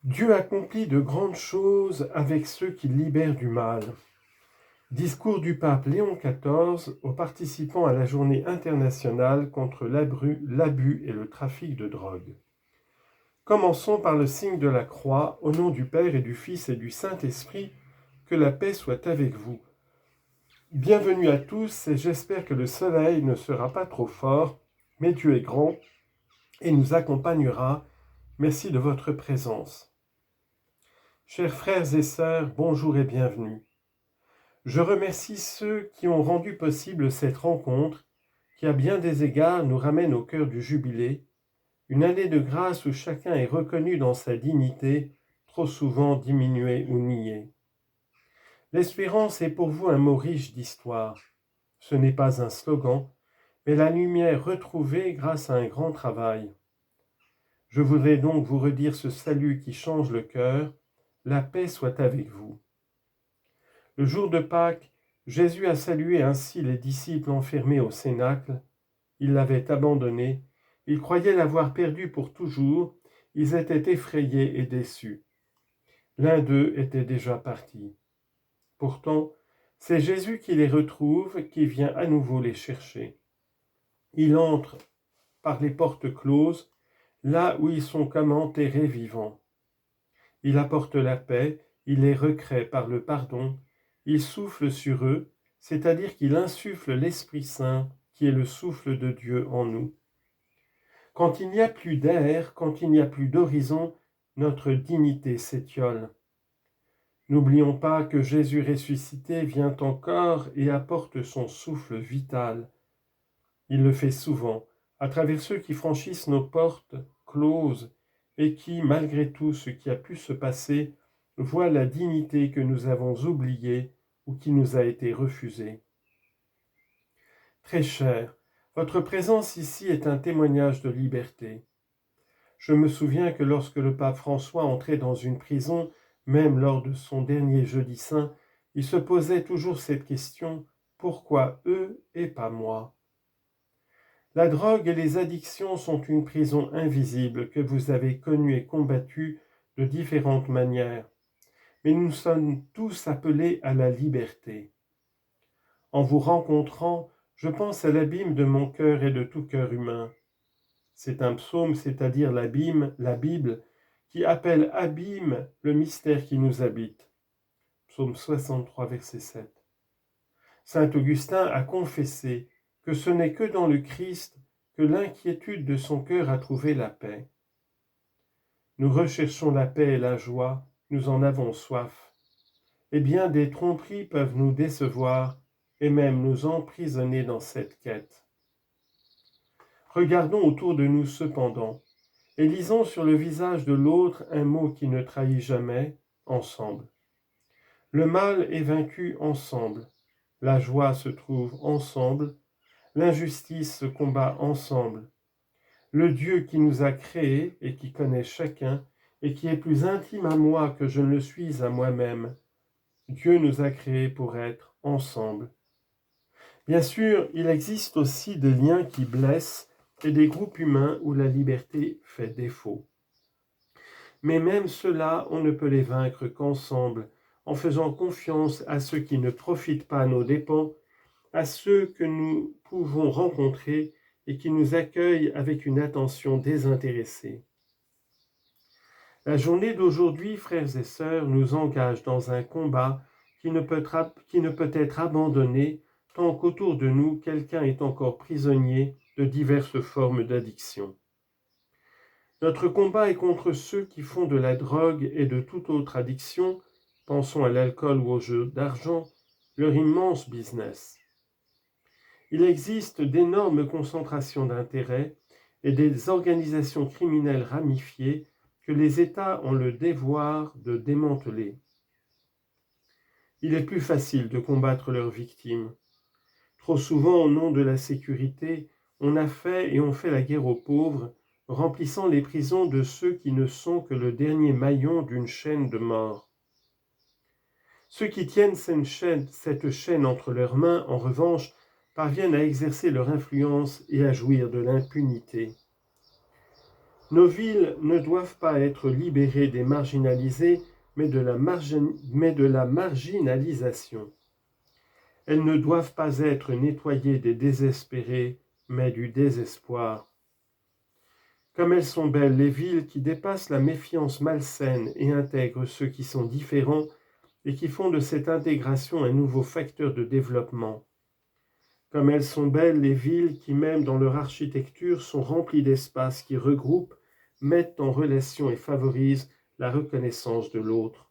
Dieu accomplit de grandes choses avec ceux qui libèrent du mal. Discours du pape Léon XIV aux participants à la journée internationale contre l'abus et le trafic de drogue. Commençons par le signe de la croix, au nom du Père et du Fils et du Saint-Esprit, que la paix soit avec vous. Bienvenue à tous et j'espère que le soleil ne sera pas trop fort, mais Dieu est grand et nous accompagnera. Merci de votre présence. Chers frères et sœurs, bonjour et bienvenue. Je remercie ceux qui ont rendu possible cette rencontre, qui à bien des égards nous ramène au cœur du jubilé, une année de grâce où chacun est reconnu dans sa dignité, trop souvent diminuée ou niée. L'espérance est pour vous un mot riche d'histoire. Ce n'est pas un slogan, mais la lumière retrouvée grâce à un grand travail. Je voudrais donc vous redire ce salut qui change le cœur, la paix soit avec vous. Le jour de Pâques, Jésus a salué ainsi les disciples enfermés au cénacle. Ils l'avaient abandonné, ils croyaient l'avoir perdu pour toujours, ils étaient effrayés et déçus. L'un d'eux était déjà parti. Pourtant, c'est Jésus qui les retrouve, qui vient à nouveau les chercher. Il entre par les portes closes, là où ils sont comme enterrés vivants. Il apporte la paix, il les recrée par le pardon, il souffle sur eux, c'est-à-dire qu'il insuffle l'Esprit Saint, qui est le souffle de Dieu en nous. Quand il n'y a plus d'air, quand il n'y a plus d'horizon, notre dignité s'étiole. N'oublions pas que Jésus ressuscité vient encore et apporte son souffle vital. Il le fait souvent, à travers ceux qui franchissent nos portes closes et qui, malgré tout ce qui a pu se passer, voient la dignité que nous avons oubliée ou qui nous a été refusée. Très cher, votre présence ici est un témoignage de liberté. Je me souviens que lorsque le pape François entrait dans une prison, même lors de son dernier jeudi saint, il se posait toujours cette question: pourquoi eux et pas moi? La drogue et les addictions sont une prison invisible que vous avez connue et combattue de différentes manières. Mais nous sommes tous appelés à la liberté. En vous rencontrant, je pense à l'abîme de mon cœur et de tout cœur humain. C'est un psaume, c'est-à-dire la Bible, qui appelle abîme le mystère qui nous habite. Psaume 63, verset 7. Saint Augustin a confessé que ce n'est que dans le Christ que l'inquiétude de son cœur a trouvé la paix. Nous recherchons la paix et la joie, nous en avons soif. Et bien des tromperies peuvent nous décevoir et même nous emprisonner dans cette quête. Regardons autour de nous cependant, et lisons sur le visage de l'autre un mot qui ne trahit jamais: ensemble. Le mal est vaincu ensemble, la joie se trouve ensemble, l'injustice se combat ensemble. Le Dieu qui nous a créés et qui connaît chacun et qui est plus intime à moi que je ne le suis à moi-même, Dieu nous a créés pour être ensemble. Bien sûr, il existe aussi des liens qui blessent et des groupes humains où la liberté fait défaut. Mais même ceux-là, on ne peut les vaincre qu'ensemble, en faisant confiance à ceux qui ne profitent pas à nos dépens, à ceux que nous pouvons rencontrer et qui nous accueillent avec une attention désintéressée. La journée d'aujourd'hui, frères et sœurs, nous engage dans un combat qui ne peut être abandonné tant qu'autour de nous, quelqu'un est encore prisonnier de diverses formes d'addiction. Notre combat est contre ceux qui font de la drogue et de toute autre addiction, pensons à l'alcool ou aux jeux d'argent, leur immense business. Il existe d'énormes concentrations d'intérêts et des organisations criminelles ramifiées que les États ont le devoir de démanteler. Il est plus facile de combattre leurs victimes. Trop souvent, au nom de la sécurité, on a fait et on fait la guerre aux pauvres, remplissant les prisons de ceux qui ne sont que le dernier maillon d'une chaîne de mort. Ceux qui tiennent cette chaîne entre leurs mains, en revanche, parviennent à exercer leur influence et à jouir de l'impunité. Nos villes ne doivent pas être libérées des marginalisés, mais de la marginalisation. Elles ne doivent pas être nettoyées des désespérés, mais du désespoir. Comme elles sont belles, les villes qui dépassent la méfiance malsaine et intègrent ceux qui sont différents et qui font de cette intégration un nouveau facteur de développement. Comme elles sont belles, les villes qui, même dans leur architecture, sont remplies d'espaces qui regroupent, mettent en relation et favorisent la reconnaissance de l'autre.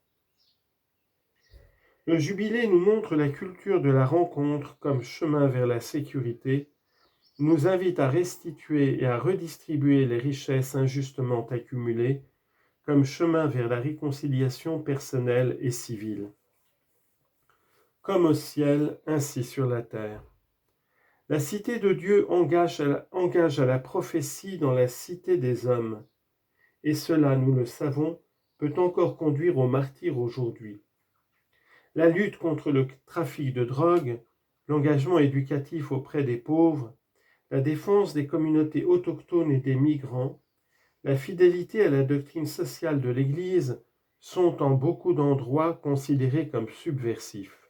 Le jubilé nous montre la culture de la rencontre comme chemin vers la sécurité, nous invite à restituer et à redistribuer les richesses injustement accumulées comme chemin vers la réconciliation personnelle et civile. Comme au ciel, ainsi sur la terre. La cité de Dieu engage à la prophétie dans la cité des hommes, et cela, nous le savons, peut encore conduire au martyre aujourd'hui. La lutte contre le trafic de drogue, l'engagement éducatif auprès des pauvres, la défense des communautés autochtones et des migrants, la fidélité à la doctrine sociale de l'Église sont en beaucoup d'endroits considérés comme subversifs.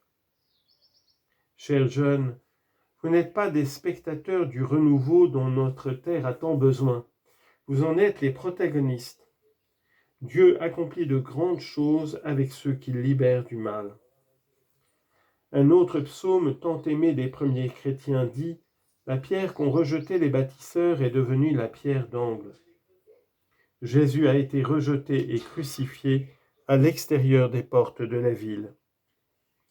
Chers jeunes, vous n'êtes pas des spectateurs du renouveau dont notre terre a tant besoin. Vous en êtes les protagonistes. Dieu accomplit de grandes choses avec ceux qu'il libère du mal. Un autre psaume tant aimé des premiers chrétiens dit « La pierre qu'ont rejetée les bâtisseurs est devenue la pierre d'angle ». Jésus a été rejeté et crucifié à l'extérieur des portes de la ville.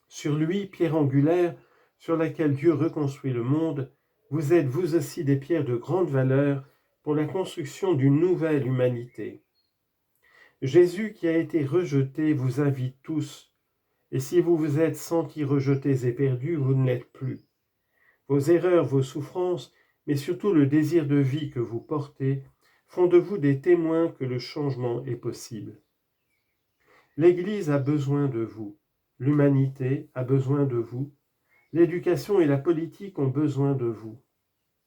Sur lui, pierre angulaire, sur laquelle Dieu reconstruit le monde, vous êtes vous aussi des pierres de grande valeur pour la construction d'une nouvelle humanité. Jésus qui a été rejeté vous invite tous, et si vous vous êtes sentis rejetés et perdus, vous ne l'êtes plus. Vos erreurs, vos souffrances, mais surtout le désir de vie que vous portez, font de vous des témoins que le changement est possible. L'Église a besoin de vous, l'humanité a besoin de vous, l'éducation et la politique ont besoin de vous.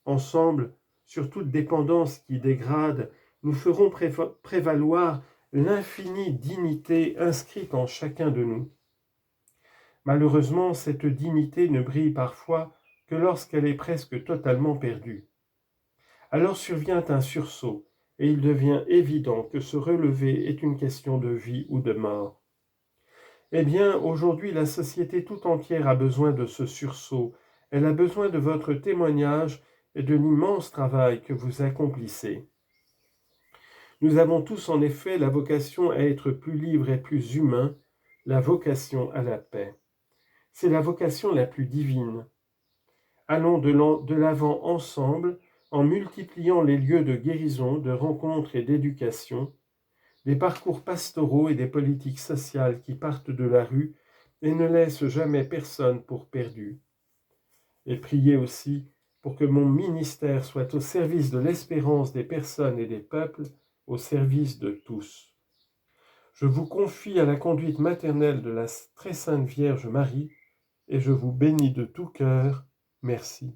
Ensemble, sur toute dépendance qui dégrade, nous ferons prévaloir l'infinie dignité inscrite en chacun de nous. Malheureusement, cette dignité ne brille parfois que lorsqu'elle est presque totalement perdue. Alors survient un sursaut, et il devient évident que se relever est une question de vie ou de mort. Eh bien, aujourd'hui, la société tout entière a besoin de ce sursaut. Elle a besoin de votre témoignage et de l'immense travail que vous accomplissez. Nous avons tous en effet la vocation à être plus libres et plus humains, la vocation à la paix. C'est la vocation la plus divine. Allons de l'avant ensemble en multipliant les lieux de guérison, de rencontre et d'éducation, des parcours pastoraux et des politiques sociales qui partent de la rue et ne laissent jamais personne pour perdu. Et priez aussi pour que mon ministère soit au service de l'espérance des personnes et des peuples, au service de tous. Je vous confie à la conduite maternelle de la très sainte Vierge Marie et je vous bénis de tout cœur. Merci.